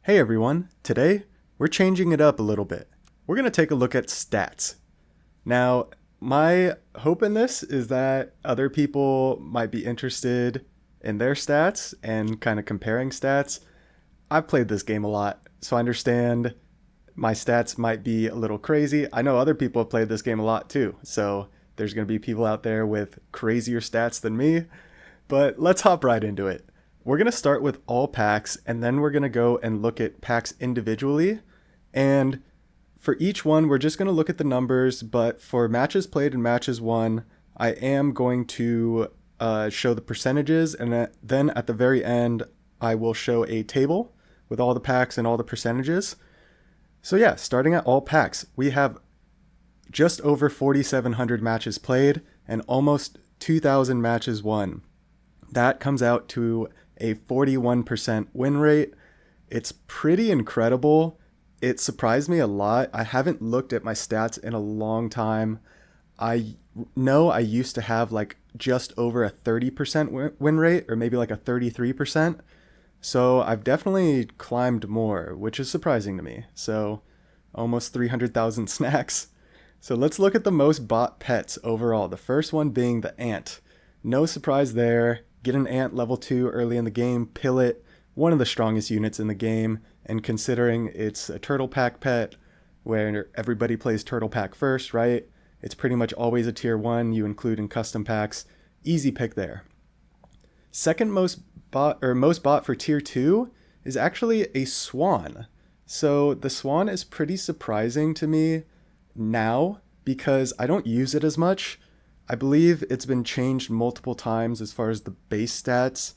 Hey everyone, today we're changing it up a little bit. We're going to take a look at stats. Now, my hope in this is that other people might be interested in their stats and kind of comparing stats. I've played this game a lot, so I understand my stats might be a little crazy. I know other people have played this game a lot too, so there's going to be people out there with crazier stats than me, but let's hop right into it. We're going to start with all packs, and then we're going to go and look at packs individually. And for each one, we're just going to look at the numbers, but for matches played and matches won, I am going to show the percentages, and then at the very end, I will show a table with all the packs and all the percentages. So yeah, starting at all packs, we have just over 4,700 matches played and almost 2,000 matches won. That comes out to a 41% win rate. It's pretty incredible. It surprised me a lot. I haven't looked at my stats in a long time. I know I used to have like just over a 30% win rate, or maybe like a 33%. So I've definitely climbed more, which is surprising to me. So almost 300,000 snacks. So let's look at the most bought pets overall. The first one being the ant. No surprise there. Get an ant level 2 early in the game, pill it, one of the strongest units in the game, and considering it's a turtle pack pet, where everybody plays turtle pack first, right? It's pretty much always a tier 1 you include in custom packs. Easy pick there. Second most bought for tier 2 is actually a swan. So the swan is pretty surprising to me now because I don't use it as much. I believe it's been changed multiple times as far as the base stats.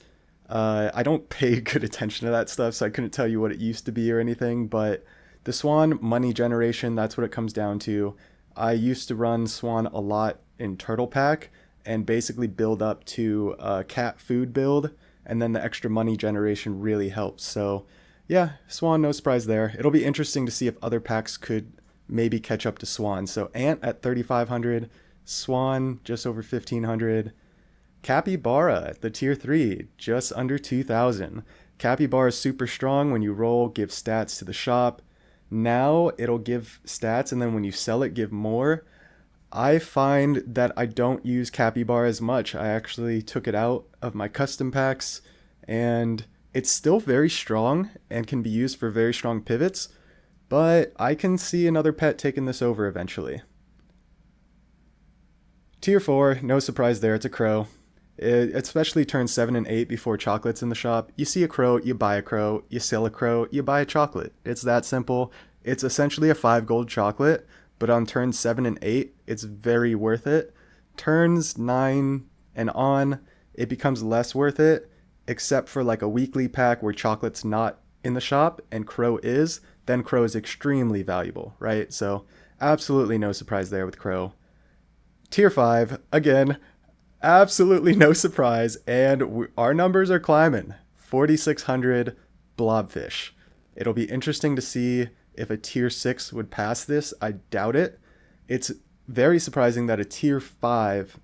I don't pay good attention to that stuff, so I couldn't tell you what it used to be or anything, but the Swan money generation, that's what it comes down to. I used to run Swan a lot in Turtle Pack and basically build up to a cat food build, and then the extra money generation really helps. So yeah, Swan, no surprise there. It'll be interesting to see if other packs could maybe catch up to Swan. So Ant at 3,500, Swan just over 1,500. Capybara, the tier 3, just under 2,000. Capybara is super strong. When you roll, give stats to the shop. Now it'll give stats, and then when you sell it, give more. I find that I don't use Capybara as much. I actually took it out of my custom packs, and it's still very strong and can be used for very strong pivots, but I can see another pet taking this over eventually. Tier 4, no surprise there, it's a crow. It especially turns 7 and 8 before chocolate's in the shop. You see a crow, you buy a crow. You sell a crow, you buy a chocolate. It's that simple. It's essentially a 5 gold chocolate, but on turns 7 and 8, it's very worth it. Turns 9 and on, it becomes less worth it, except for like a weekly pack where chocolate's not in the shop and crow is. Then crow is extremely valuable, right? So absolutely no surprise there with crow. Tier 5, again, absolutely no surprise, and our numbers are climbing. 4,600 blobfish. It'll be interesting to see if a tier 6 would pass this. I doubt it. It's very surprising that a tier 5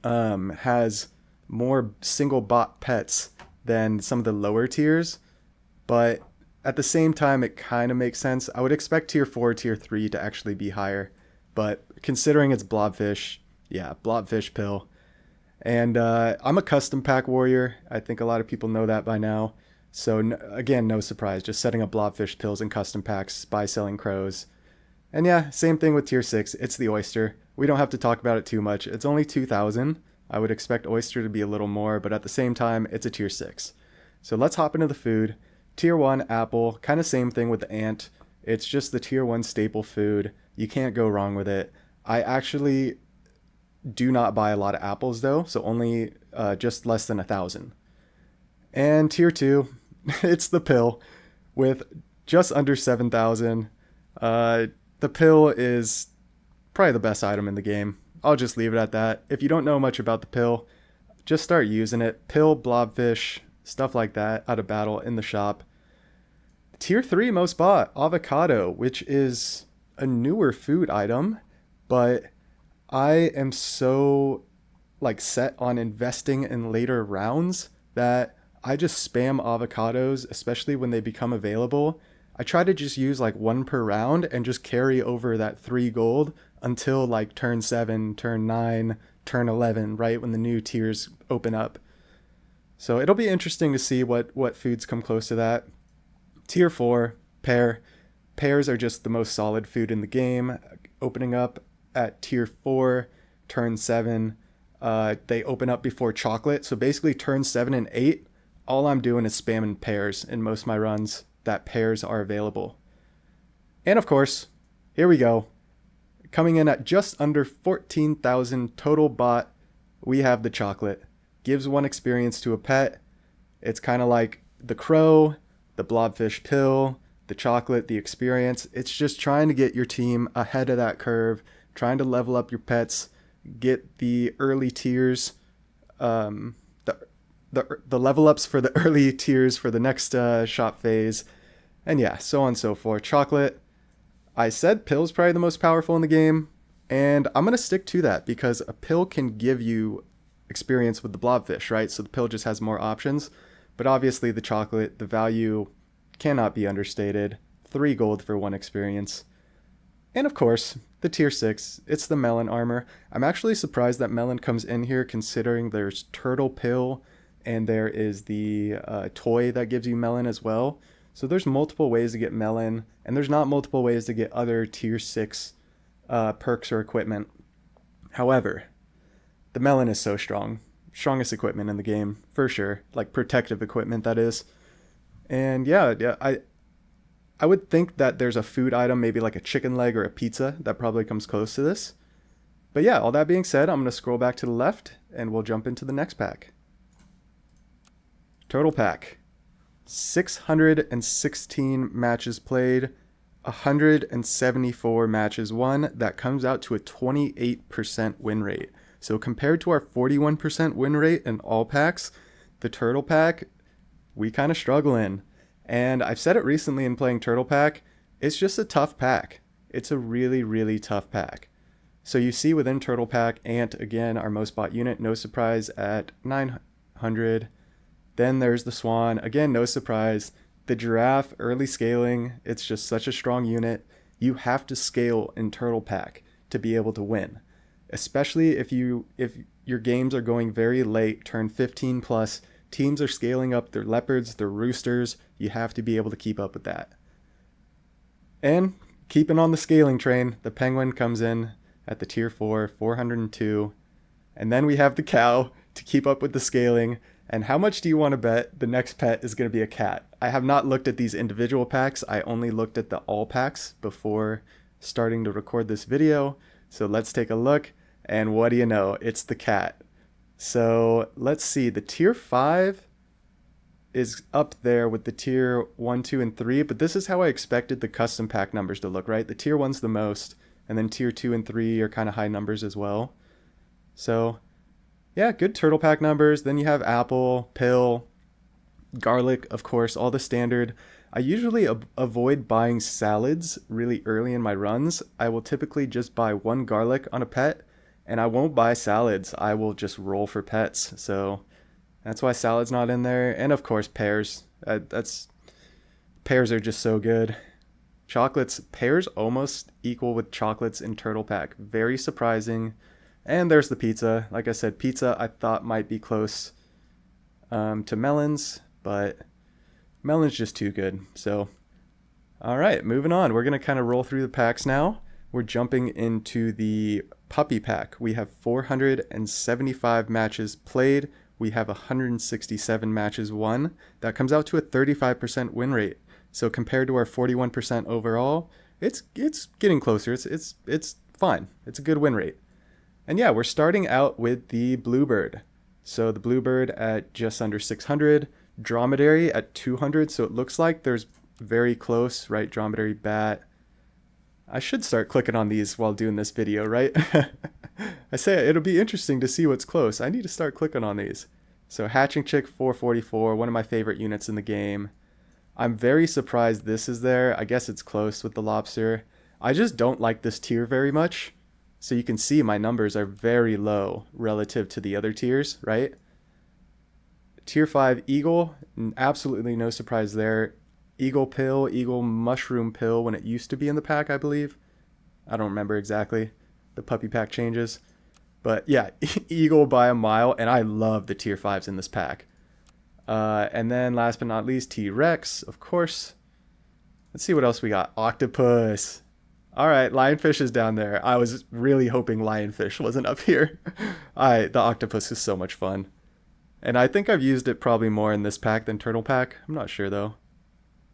has more single bot pets than some of the lower tiers, but at the same time, it kind of makes sense. I would expect tier 4, tier 3 to actually be higher, but considering it's blobfish, yeah, blobfish pill. And I'm a custom pack warrior. I think a lot of people know that by now. So again, no surprise, just setting up blobfish pills and custom packs by selling crows. And yeah, same thing with tier 6. It's the oyster. We don't have to talk about it too much. It's only 2,000. I would expect oyster to be a little more, but at the same time, it's a tier 6. So let's hop into the food. Tier 1, apple. Kind of same thing with the ant. It's just the tier 1 staple food. You can't go wrong with it. I actually do not buy a lot of apples though, so only just less than 1,000. And tier 2, it's the pill with just under 7,000. The pill is probably the best item in the game. I'll just leave it at that. If you don't know much about the pill, just start using it. Pill, blobfish, stuff like that out of battle in the shop. Tier 3 most bought, avocado, which is a newer food item, but I am so like set on investing in later rounds that I just spam avocados, especially when they become available. I try to just use like one per round and just carry over that 3 gold until like turn 7, turn 9, turn 11, right when the new tiers open up. So it'll be interesting to see what foods come close to that. Tier 4, pear. Pears are just the most solid food in the game. Opening up at tier 4, turn 7, they open up before chocolate. So basically, turn 7 and 8, all I'm doing is spamming pears in most of my runs that pears are available. And of course, here we go. Coming in at just under 14,000 total bot, we have the chocolate. Gives 1 experience to a pet. It's kind of like the crow, the blobfish pill, the chocolate, the experience. It's just trying to get your team ahead of that curve, trying to level up your pets, get the early tiers, the level ups for the early tiers for the next shop phase, and yeah, so on and so forth. Chocolate, I said pill's probably the most powerful in the game, and I'm gonna stick to that because a pill can give you experience with the blobfish, right? So the pill just has more options, but obviously the chocolate, the value cannot be understated. 3 gold for 1 experience. And of course, the tier 6, it's the melon armor. I'm actually surprised that melon comes in here considering there's turtle pill and there is the toy that gives you melon as well. So there's multiple ways to get melon, and there's not multiple ways to get other tier 6 perks or equipment. However, the melon is so strong. Strongest equipment in the game, for sure. Like protective equipment, that is. And yeah, I would think that there's a food item, maybe like a chicken leg or a pizza, that probably comes close to this. But yeah, all that being said, I'm going to scroll back to the left and we'll jump into the next pack. Total pack. 616 matches played, 174 matches won. That comes out to a 28% win rate. So compared to our 41% win rate in all packs, the turtle pack, we kind of struggle in. And I've said it recently in playing turtle pack, it's just a tough pack. It's a really, really tough pack. So you see within turtle pack, Ant, again, our most bought unit, no surprise, at 900. Then there's the Swan, again, no surprise. The Giraffe, early scaling, it's just such a strong unit. You have to scale in turtle pack to be able to win. Especially if your games are going very late, turn 15 plus, teams are scaling up their leopards, their roosters. You have to be able to keep up with that. And keeping on the scaling train, the penguin comes in at the tier 4, 402. And then we have the cow to keep up with the scaling. And how much do you want to bet the next pet is going to be a cat? I have not looked at these individual packs. I only looked at the all packs before starting to record this video. So let's take a look. And what do you know? It's the cat. So let's see. The tier 5 is up there with the tier 1, 2, and 3. But this is how I expected the custom pack numbers to look, right? The tier 1's the most. And then tier 2 and 3 are kind of high numbers as well. So yeah, good turtle pack numbers. Then you have apple, pill, garlic, of course, all the standard. I usually avoid buying salads really early in my runs. I will typically just buy 1 garlic on a pet, and I won't buy salads. I will just roll for pets. So that's why salad's not in there. And of course, pears. Pears are just so good. Chocolates, pears almost equal with chocolates in turtle pack. Very surprising. And there's the pizza. Like I said, pizza I thought might be close to melons, but melon's just too good. So, all right, moving on. We're going to kind of roll through the packs now. We're jumping into the puppy pack. We have 475 matches played. We have 167 matches won. That comes out to a 35% win rate. So compared to our 41% overall, it's getting closer. It's fine. It's a good win rate. And yeah, we're starting out with the bluebird. So the bluebird at just under 600, dromedary at 200. So it looks like there's very close, right? Dromedary bat. I should start clicking on these while doing this video, right? I say it'll be interesting to see what's close. I need to start clicking on these. So hatching chick 444, one of my favorite units in the game. I'm very surprised this is there. I guess it's close with the lobster. I just don't like this tier very much. So you can see my numbers are very low relative to the other tiers, right? Tier 5 Eagle, absolutely no surprise there. Eagle Pill, Eagle Mushroom Pill when it used to be in the pack, I believe. I don't remember exactly. The puppy pack changes. But yeah, Eagle by a mile, and I love the tier 5s in this pack. And then last but not least, T-Rex, of course. Let's see what else we got. Octopus. All right, Lionfish is down there. I was really hoping Lionfish wasn't up here. The octopus is so much fun. And I think I've used it probably more in this pack than Turtle Pack. I'm not sure though.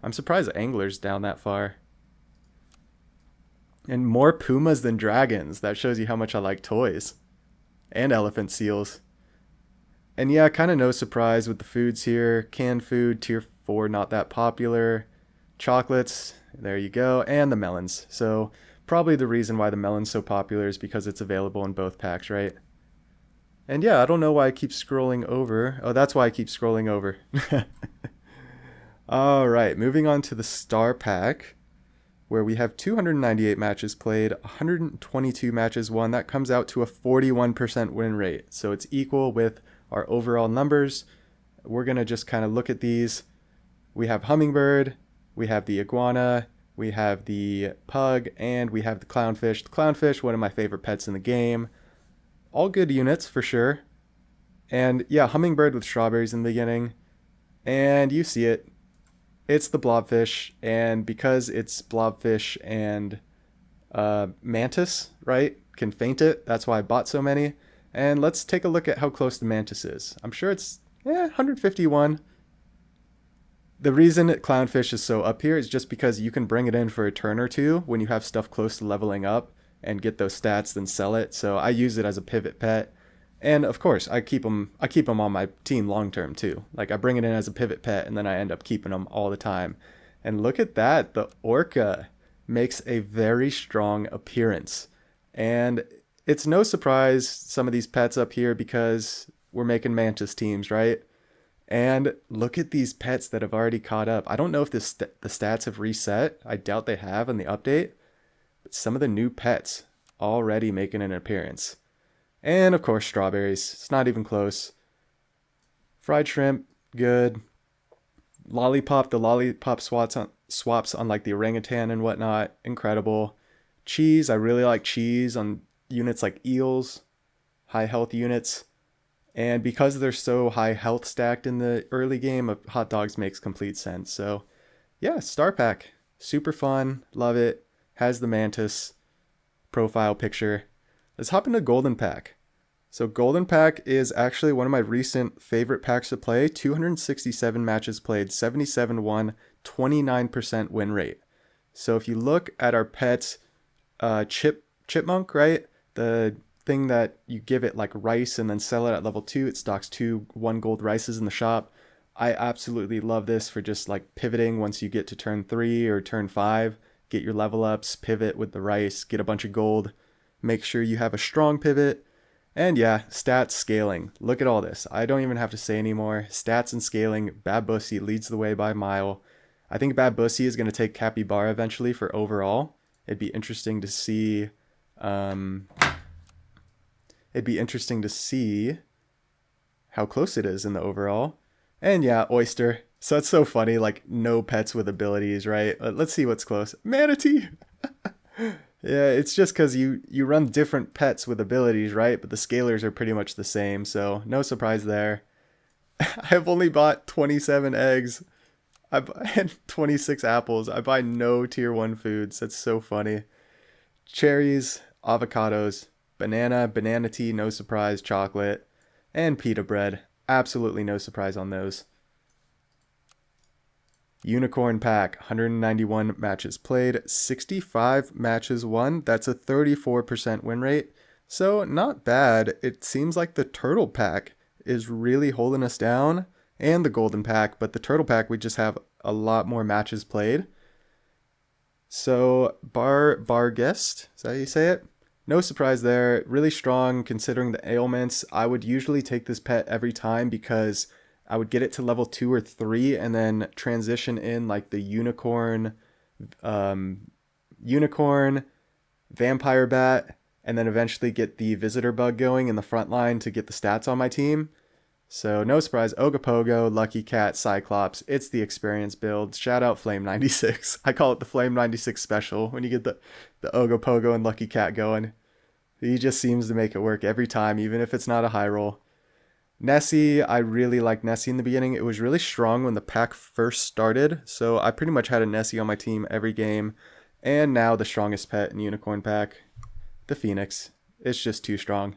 I'm surprised Angler's down that far. And more pumas than dragons. That shows you how much I like toys. And elephant seals. And yeah, kind of no surprise with the foods here. Canned food, tier 4, not that popular. Chocolates, there you go. And the melons. So probably the reason why the melon's so popular is because it's available in both packs, right? And yeah, I don't know why I keep scrolling over. Oh, that's why I keep scrolling over. All right, moving on to the Star Pack, where we have 298 matches played, 122 matches won. That comes out to a 41% win rate. So it's equal with our overall numbers. We're going to just kind of look at these. We have Hummingbird, we have the Iguana, we have the Pug, and we have the Clownfish. The Clownfish, one of my favorite pets in the game. All good units for sure. And yeah, Hummingbird with strawberries in the beginning. And you see it. It's the Blobfish. And because it's Blobfish and Mantis, right, can faint it. That's why I bought so many. And let's take a look at how close the Mantis is. I'm sure it's 151. The reason Clownfish is so up here is just because you can bring it in for a turn or two when you have stuff close to leveling up and get those stats, then sell it. So I use it as a pivot pet. And of course, I keep them on my team long term too. Like I bring it in as a pivot pet and then I end up keeping them all the time. And look at that, the Orca makes a very strong appearance. And it's no surprise some of these pets up here because we're making Mantis teams, right? And look at these pets that have already caught up. I don't know if the stats have reset. I doubt they have in the update. But some of the new pets already making an appearance. And of course, strawberries. It's not even close. Fried shrimp, good. Lollipop, the lollipop swaps on like the orangutan and whatnot. Incredible. Cheese, I really like cheese on units like eels. High health units. And because they're so high health stacked in the early game, hot dogs makes complete sense. So yeah, Star Pack. Super fun. Love it. Has the Mantis profile picture. Let's hop into Golden Pack. So Golden Pack is actually one of my recent favorite packs to play. 267 matches played, 77 won, 29% win rate. So if you look at our pets, chipmunk, right? The thing that you give it like rice and then sell it at level 2. It stocks 2 1 gold rices in the shop. I absolutely love this for just like pivoting once you get to turn 3 or turn 5. Get your level ups, pivot with the rice, get a bunch of gold. Make sure you have a strong pivot. And yeah, stats, scaling. Look at all this. I don't even have to say anymore. Stats and scaling. Babussi leads the way by a mile. I think Babussi is going to take Capybara eventually for overall. It'd be interesting to see. How close it is in the overall. And yeah, Oyster. So it's so funny, like no pets with abilities, right? Let's see what's close. Manatee! Yeah, it's just because you run different pets with abilities, right? But the scalars are pretty much the same, so no surprise there. I've only bought 27 eggs. And 26 apples. I buy no tier 1 foods. That's so funny. Cherries, avocados, banana tea, no surprise, chocolate, and pita bread. Absolutely no surprise on those. Unicorn Pack, 191 matches played, 65 matches won. That's a 34% win rate. So not bad. It seems like the Turtle Pack is really holding us down, and the Golden Pack, but the Turtle Pack, we just have a lot more matches played. So Barghest, is that how you say it? No surprise there. Really strong considering the ailments. I would usually take this pet every time because I would get it to level 2 or 3 and then transition in like the unicorn, vampire bat, and then eventually get the visitor bug going in the front line to get the stats on my team. So no surprise, Ogopogo, Lucky Cat, Cyclops. It's the experience build. Shout out Flame 96. I call it the Flame 96 special when you get the Ogopogo and Lucky Cat going. He just seems to make it work every time, even if it's not a high roll. Nessie, I really liked Nessie in the beginning. It was really strong when the pack first started, so I pretty much had a Nessie on my team every game. And now the strongest pet in Unicorn pack, the Phoenix. It's just too strong.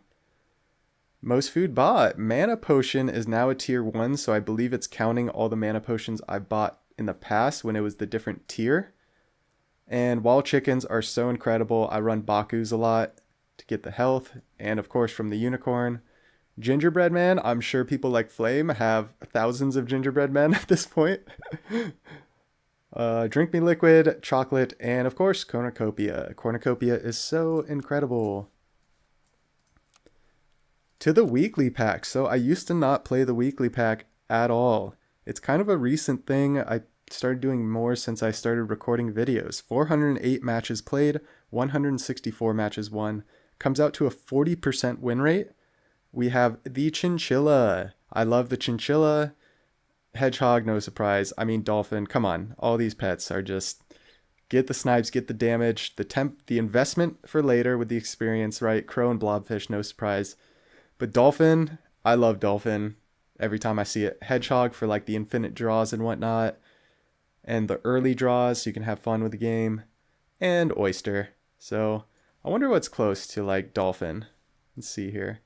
Most food bought. Mana Potion is now a tier 1, so I believe it's counting all the mana potions I bought in the past when it was the different tier. And Wall Chickens are so incredible. I run Baku's a lot to get the health, and of course from the Unicorn. Gingerbread Man, I'm sure people like Flame have thousands of gingerbread men at this point. Drink Me Liquid, Chocolate, and of course Cornucopia. Cornucopia is so incredible. To the weekly pack. So I used to not play the weekly pack at all. It's kind of a recent thing. I started doing more since I started recording videos. 408 matches played, 164 matches won. Comes out to a 40% win rate. We have the Chinchilla. I love the Chinchilla. Hedgehog, no surprise. I mean, Dolphin, come on. All these pets are just get the snipes, get the damage, the investment for later with the experience, right? Crow and Blobfish, no surprise. But Dolphin, I love Dolphin every time I see it. Hedgehog for like the infinite draws and whatnot. And the early draws so you can have fun with the game. And Oyster. So I wonder what's close to like Dolphin. Let's see here.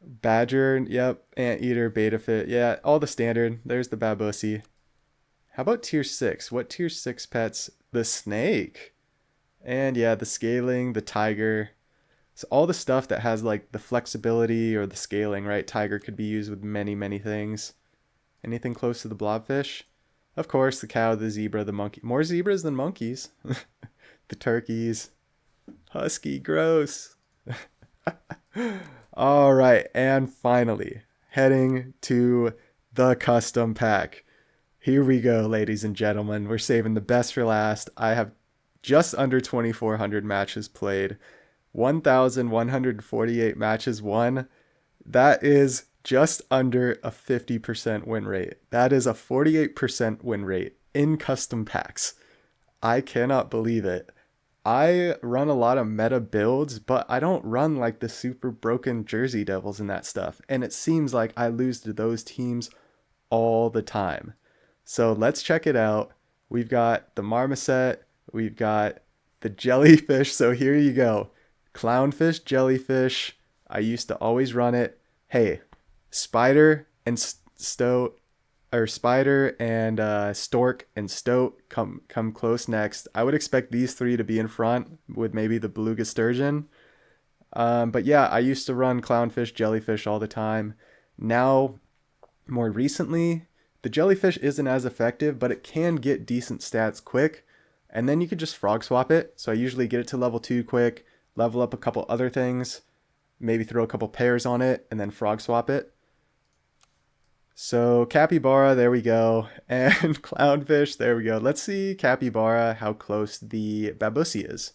Badger, yep. Anteater, Beta Fit, yeah, all the standard. There's the Babusi. How about tier 6? What tier 6 pets? The Snake. And yeah, the Scaling, the Tiger. So all the stuff that has like the flexibility or the scaling, right? Tiger could be used with many, many things. Anything close to the Blobfish? Of course, the cow, the zebra, the monkey. More zebras than monkeys. The turkeys. Husky, gross. All right, and finally, heading to the custom pack. Here we go, ladies and gentlemen. We're saving the best for last. I have just under 2,400 matches played, 1,148 matches won. That is just under a 50% win rate. That is a 48% win rate in custom packs. I cannot believe it. I run a lot of meta builds, but I don't run like the super broken Jersey Devils and that stuff. And it seems like I lose to those teams all the time. So let's check it out. We've got the Marmoset. We've got the Jellyfish. So here you go. Clownfish, Jellyfish. I used to always run it. Hey, Spider and Spider and Stork and Stoat come close next. I would expect these three to be in front with maybe the Beluga Sturgeon. But yeah, I used to run Clownfish, Jellyfish all the time. Now, more recently, the Jellyfish isn't as effective, but it can get decent stats quick. And then you could just frog swap it. So I usually get it to level 2 quick, level up a couple other things, maybe throw a couple pairs on it, and then frog swap it. So Capybara, there we go. And Clownfish, there we go. Let's see Capybara, how close the Babusi is.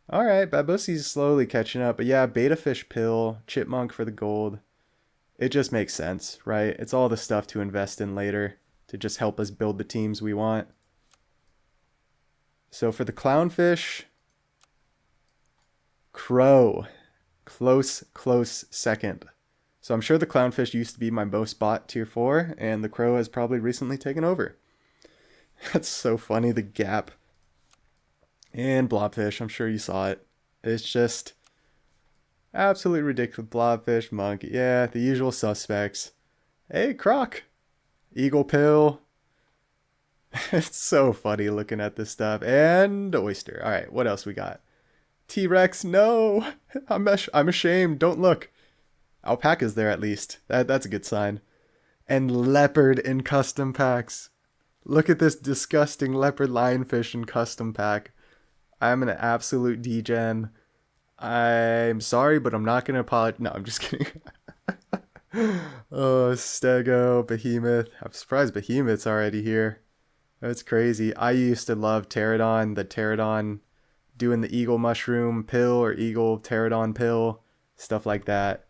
All right, Babusi's slowly catching up. But yeah, Beta Fish Pill, Chipmunk for the gold. It just makes sense, right? It's all the stuff to invest in later to just help us build the teams we want. So for the Clownfish, Crow, close second. So I'm sure the Clownfish used to be my most bought tier 4, and the Crow has probably recently taken over. That's so funny, the gap. And Blobfish, I'm sure you saw it. It's just absolutely ridiculous. Blobfish, Monkey, yeah, the usual suspects. Hey, Croc, Eagle Pill. It's so funny looking at this stuff. And Oyster. All right, what else we got? T-Rex, no. I'm ashamed. Don't look. Alpaca's there at least. That's a good sign. And Leopard in custom packs. Look at this disgusting Leopard Lionfish in custom pack. I'm an absolute degen. I'm sorry, but I'm not going to apologize. No, I'm just kidding. Oh, Stego, Behemoth. I'm surprised Behemoth's already here. That's crazy. I used to love Pterodon, the Pterodon doing the Eagle Mushroom pill or Eagle Pterodon pill, stuff like that.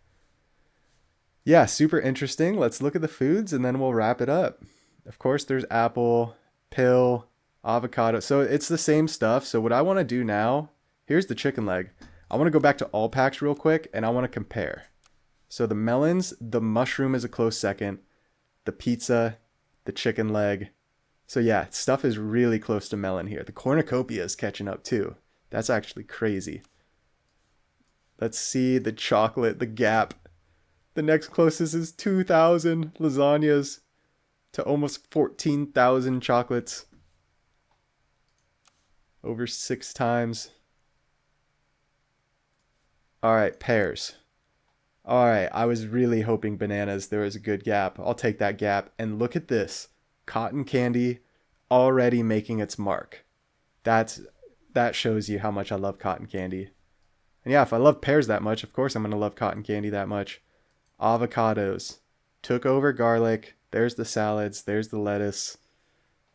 Yeah, super interesting. Let's look at the foods and then we'll wrap it up. Of course, there's apple, pill, avocado. So it's the same stuff. So what I want to do now, here's the chicken leg. I want to go back to all packs real quick and I want to compare. So the melons, the mushroom is a close second, the pizza, the chicken leg. So yeah, stuff is really close to melon here. The cornucopia is catching up too. That's actually crazy. Let's see the chocolate, the gap. The next closest is 2,000 lasagnas to almost 14,000 chocolates. Over 6 times. All right, pears. All right, I was really hoping bananas. There was a good gap. I'll take that gap. And look at this. Cotton candy already making its mark. That shows you how much I love cotton candy. And yeah, if I love pears that much, of course I'm going to love cotton candy that much. Avocados. Took over garlic. There's the salads. There's the lettuce.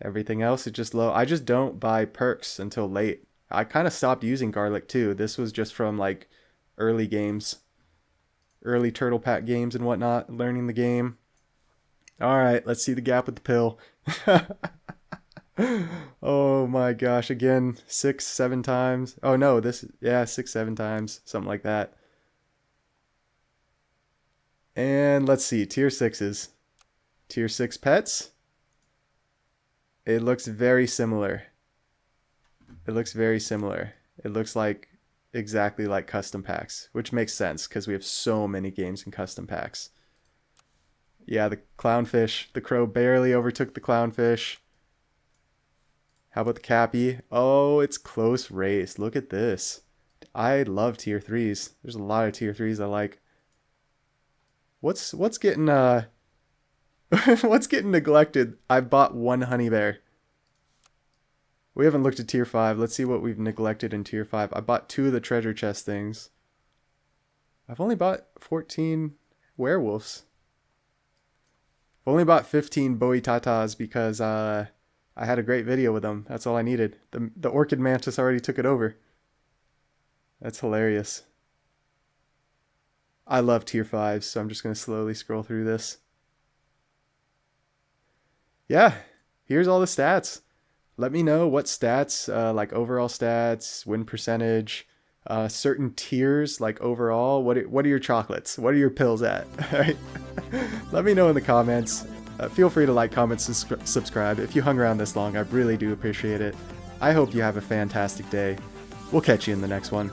Everything else is just low. I just don't buy perks until late. I kind of stopped using garlic too. This was just from like early games. Early Turtle Pack games and whatnot. Learning the game. Alright, let's see the gap with the pill. Oh my gosh. Again, 6, 7 times. Oh no, yeah, 6, 7 times. Something like that. And let's see, tier 6s. Tier 6 pets. It looks very similar. It looks very similar. It looks like exactly like custom packs, which makes sense because we have so many games in custom packs. Yeah, the clownfish. The crow barely overtook the clownfish. How about the cappy? Oh, it's close race. Look at this. I love tier 3s. There's a lot of tier 3s I like. What's getting what's getting neglected? I bought one honey bear. We haven't looked at tier 5. Let's see what we've neglected in tier 5. I bought 2 of the treasure chest things. I've only bought 14 werewolves. I've only bought 15 boitatas because I had a great video with them. That's all I needed. The orchid mantis already took it over. That's hilarious. I love tier 5s, so I'm just going to slowly scroll through this. Yeah, here's all the stats. Let me know what stats, like overall stats, win percentage, certain tiers, like overall. What are your chocolates? What are your pills at? All right. Let me know in the comments. Feel free to like, comment, subscribe. If you hung around this long, I really do appreciate it. I hope you have a fantastic day. We'll catch you in the next one.